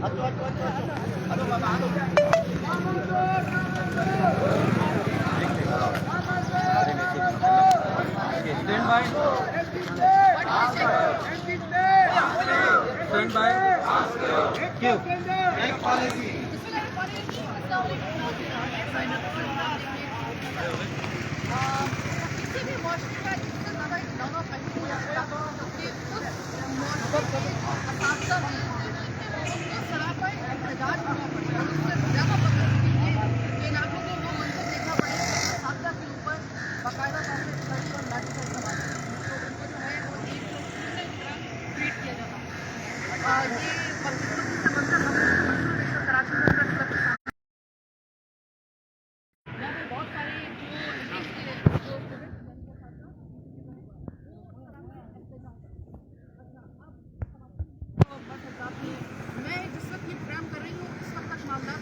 Stand by. Cue. किसी भी मुआशरे का इससे ज़्यादा एक लॉन्ग ऑफ एक्टिव हो जाता है कि उस मुआशरे के असातिज़ा भी उनको सरापा एहतजाज होना पड़ता है। उससे ज़्यादा बदतमीज़ी ये इन आंखों को वो मंज़र देखना पड़ेगा कि असातिज़ा के ऊपर बाकायदा तौर पे छड़ी और लाठी का इस्तेमाल है। तो उनको जो है वो एक क्रिमिनल की तरह ट्रीट किया जाता है। ये बदतमीज़ी से मंज़र हम लोग कराची में प्रेस क्लब के सामने यहाँ पे बहुत सारे जो स्टूडेंट्स मैं जिस वक्त ये प्रोग्राम कर रही हूँ इस वक्त तक मामला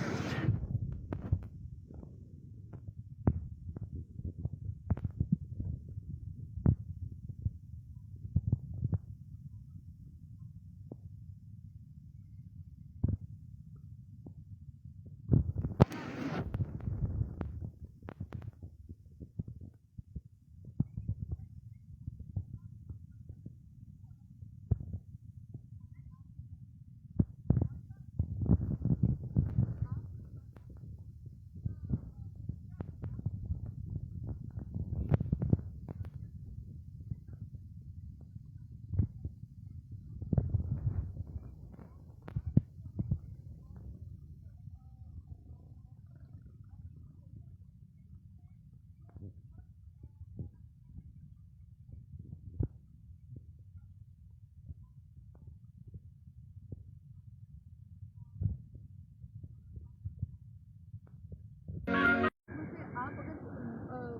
आप अगर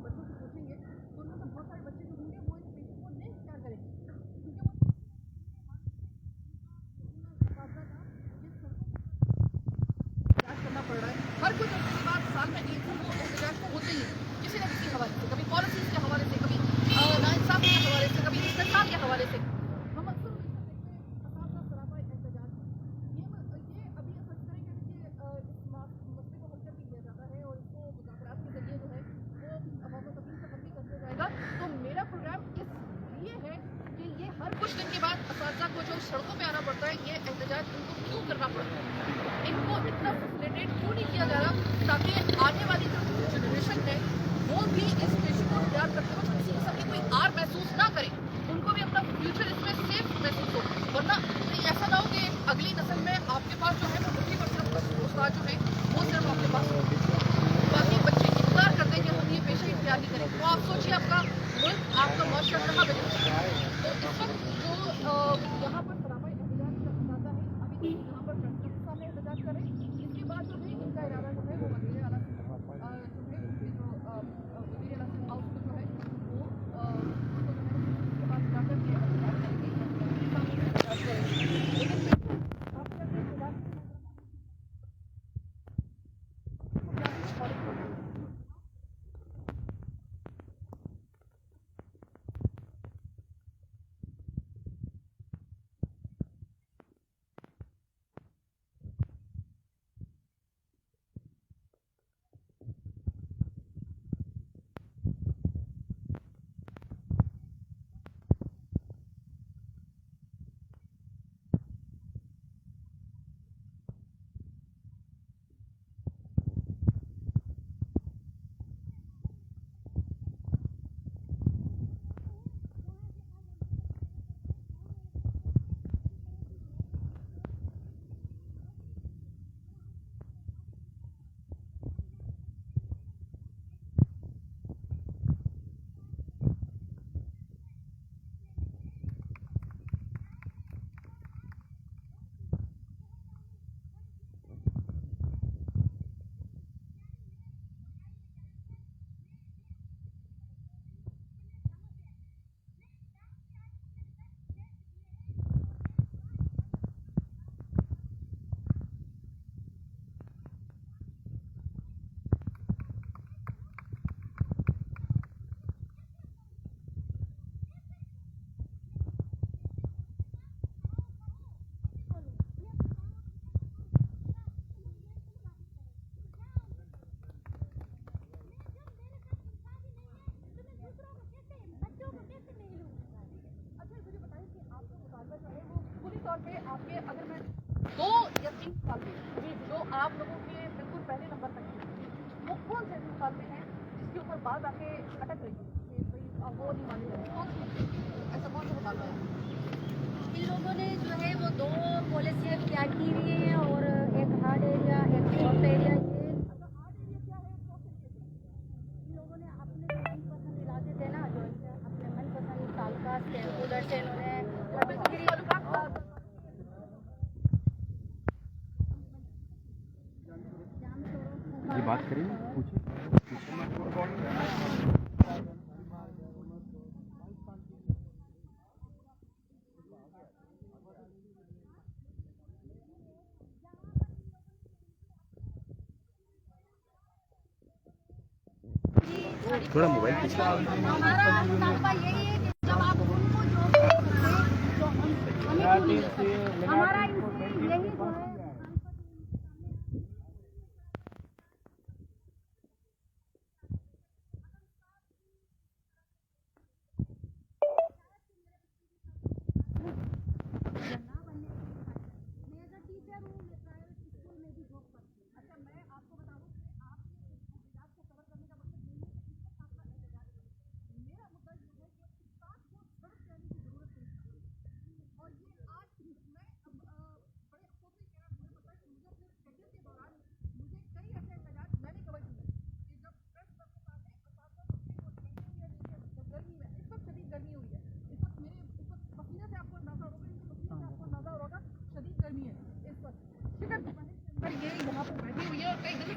बच्चों से पूछेंगे तो उनमें से बहुत सारे बच्चे जो होंगे वो इस पेशे को नहीं इख्तियार करेंगे क्योंकि वो करना पड़ रहा है। हर कुछ बात साल में एक एहतजाज तो होते ही है किसी न किसी हवाले से, कभी पॉलिसीज के हवाले से, कभी नाइंसाफी के हवाले से, कभी इस्तेसाल के हवाले से। हम अक्सर सरापा एहतजाज ये अभी इस तरह के इस मसले को हल कर भी दिया जाता है और इसको मुज़ाकरात के जरिए जो है वो अवाम तफरीक से हल भी कर दिया जाएगा। तो मेरा प्रोग्राम इसलिए है कि ये हर कुछ दिन के बाद असातिज़ा को जो सड़कों पे आना पड़ता है ये एहतजाज इनको क्यों करना पड़ता है, इनको इतना फैसिलिटेट क्यों नहीं किया जा रहा ताकि आने वाली जो जनरेशन है वो भी इस पेशे को इख्तियार करते वक्त किसी किस्म की कोई आर महसूस ना करे, उनको भी अपना फ्यूचर इसमें सेफ महसूस हो। वरना ऐसा ना हो कि अगली नस्ल में आपके पास जो है वो मुट्ठी पर सिर्फ उस्ताद जो है वो सिर्फ आपके पास हो, बाकी बच्चे इख्तियार करते हैं कि हम ये पेशे इख्तियार नहीं करें। तो आप सोचिए आपका मुल्क आपका माशरा कहाँ पे जाता है। तो इस वक्त जो यहाँ पर सरापा एहतजाज जाता है अभी यहाँ पर प्रेस क्लब के सामने एहतजाज कर रहे हैं। इसके बाद जो है इनका इरादा जो है वो वज़ीर आला जो है उनके जो वज़ीर आला हाउस को जो है वो तौर पे आपके अगर मैं 2 या 3 साल में जो आप लोगों के बिल्कुल पहले नंबर तक हैं, वो कौन से मुकाबले हैं जिसके ऊपर बात आके अटक रही है कि भाई अब वो नहीं मानी जाती, कौन सी ऐसा कौन सा मुकाबला है? इन लोगों ने जो है वो 2 पॉलिसियाँ तैयार की हुई हैं और एक हार्ड एरिया एक सॉफ्ट एरिया। ये हार्ड एरिया क्या है, सॉफ्ट एरिया क्या है? इन लोगों ने अपने मनपसंद इलाके थे ना, जो इनके अपने मनपसंद तालुका उधर से इन्होंने ये बात करें, पूछिए। थोड़ा मोबाइल हमारा मुतालबा यही है कि जब आप उनको जो हमें क्यों नहीं देते? हमारा इनसे यही जो है ये यहाँ पर बैठी हुई है और कई दिन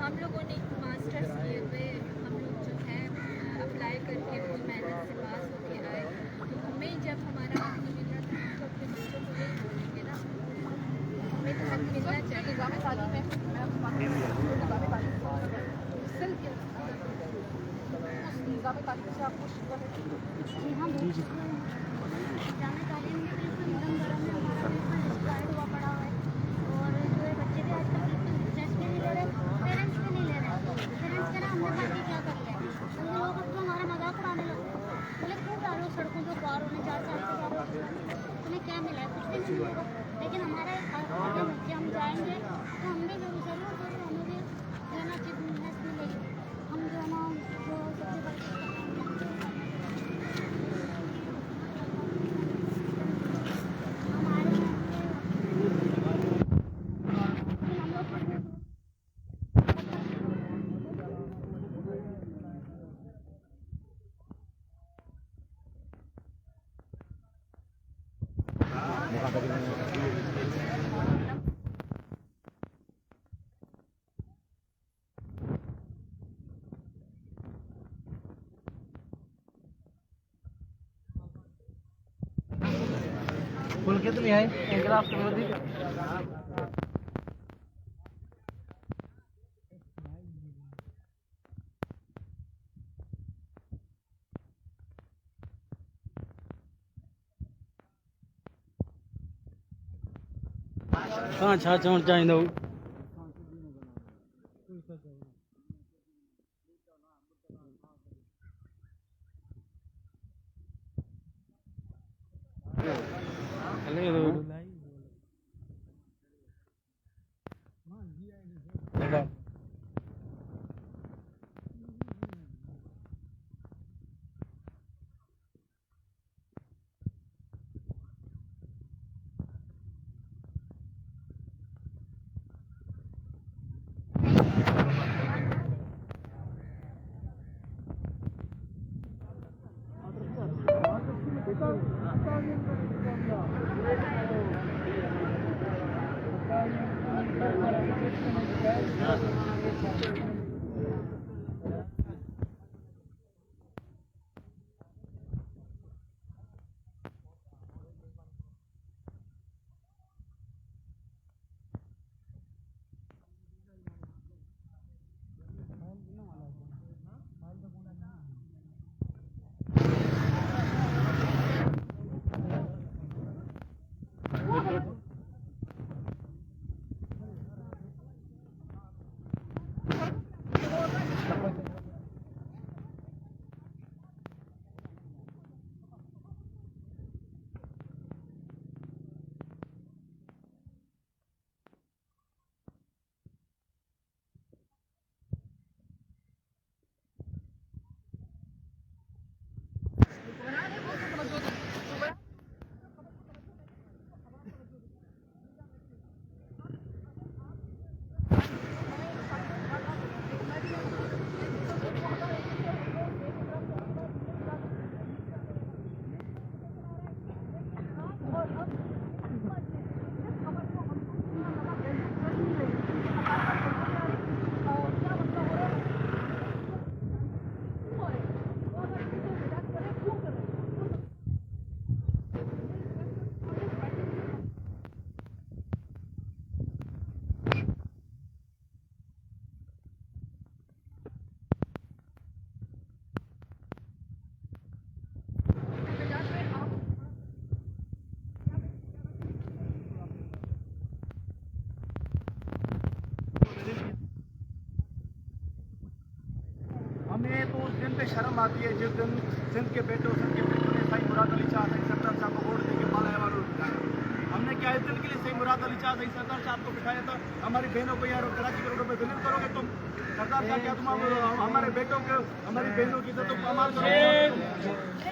हम लोगों ने मास्टर्स किए हुए हम लोग जो है अप्लाई करके बहुत मेहनत से पास होके आए, तो हमें जब हमारा हक नहीं मिल रहा था तो अपने बच्चों को यही बोलेंगे ना, हमें तो हक मिलना चाहिए। निज़ाम तालीम है, मैं आपको बात कर रही हूँ, निज़ाम तालीम सिर्फ उस निज़ाम तालीम से आपको शिकवा है? जी हाँ, निज़ाम तालीम में बिल्कुल नरम गरम है, हमारा बिल्कुल एक्सपायर्ड हुआ पड़ा हुआ है। और जो है बच्चे भी आजकल बिल्कुल इंटरेस्ट भी नहीं ले रहे, पेरेंट्स भी नहीं ले रहे। पेरेंट्स कह रहे हमने बाकी क्या कर लिया, तो लोग अब तो हमारा मजाक उड़ाने लगते हैं, बोले क्यों जा रहे हो सड़कों पे, पार होने 4 साल से जा रहे हो, तुम्हें क्या मिला है, कुछ भी नहीं मिलेगा। लेकिन हमारा आगे बच्चे हम जाएंगे तो हम भी जरूर हमें भी जो है ना अचीवमेंट मिलेगी, हम जो है ना जो सबसे बड़ी फुल कितनी है एक गिलास की विरोधी? कहाँ छा चवण चाहींदो? हमें तो उस दिन पे शर्म आती है जिस दिन सिंध के बेटों ने सही मुराद अली शाह सही सरदार साहब को वोट देके पाला वालों बिठाया। हमने क्या इस दिन के लिए सही मुराद अली शाह सही सरदार साहब को बिठाया था? हमारी बहनों को यार कराची के रोडों पे दलित करोगे तुम? सरदार साहब क्या तुम हमारे बेटों को हमारी बहनों की तो तुम कमाल करोगे?